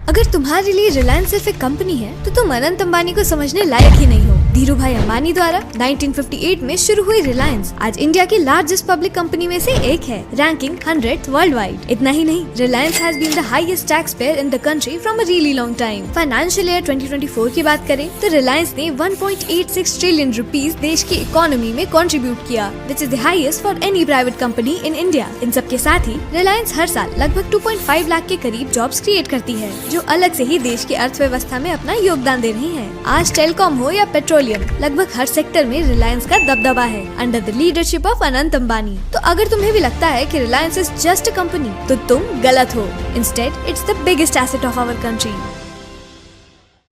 अगर तुम्हारे लिए रिलायंस सिर्फ एक कंपनी है तो तुम अनंत अंबानी को समझने लायक ही नहीं हो। धीरू भाई अंबानी द्वारा 1958 में शुरू हुई रिलायंस आज इंडिया की लार्जेस्ट पब्लिक कंपनी में से एक है, रैंकिंग 100th वर्ल्ड वाइड। इतना ही नहीं, Reliance has been the highest tax payer in the country from a really long time. Financial year 2024 की बात करें तो रिलायंस ने 1.86 ट्रिलियन रुपीस देश की इकोनॉमी में कंट्रीब्यूट किया, which is the highest for any private company in India. इन सब के साथ ही रिलायंस हर साल लगभग 2.5 लाख के करीब जॉब्स क्रिएट करती है, जो अलग से ही देश की अर्थव्यवस्था में अपना योगदान दे रही है। आज टेलीकॉम हो या पेट्रोलियम, लगभग हर सेक्टर में रिलायंस का दबदबा है under the leadership of Anant Ambani. तो अगर तुम्हें भी लगता है कि Reliance is just a company, तो तुम गलत हो। Instead it's the biggest asset of our country.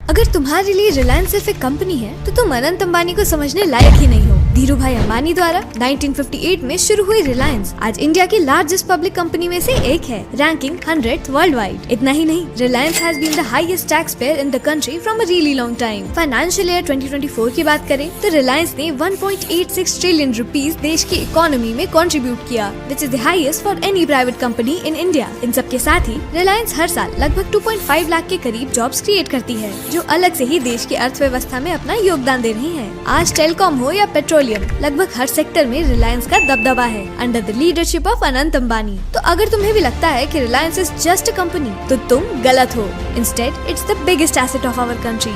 अगर तुम्हारे लिए रिलायंस सिर्फ एक कंपनी है तो तुम अनंत अंबानी को समझने लायक ही नहीं हो। धीरू भाई अंबानी द्वारा 1958 में शुरू हुई रिलायंस आज इंडिया की लार्जेस्ट पब्लिक कंपनी में से एक है, रैंकिंग 100th वर्ल्ड वाइड। इतना ही नहीं, Reliance has been the highest tax payer in the country from a really long time. Financial year 2024 की बात करें तो रिलायंस ने 1.86 ट्रिलियन रुपीस देश की इकोनॉमी में कंट्रीब्यूट किया, which is the highest for any private company in India. इन सब के साथ ही रिलायंस हर साल लगभग 2.5 लाख के करीब जॉब्स क्रिएट करती है, जो अलग से ही देश की अर्थव्यवस्था में अपना योगदान दे रही है। आज टेलीकॉम हो या पेट्रोलियम, लगभग हर सेक्टर में रिलायंस का दबदबा है under the leadership of Anant Ambani. तो अगर तुम्हें भी लगता है कि Reliance is just a company, तो तुम गलत हो। Instead it's the biggest asset of our country.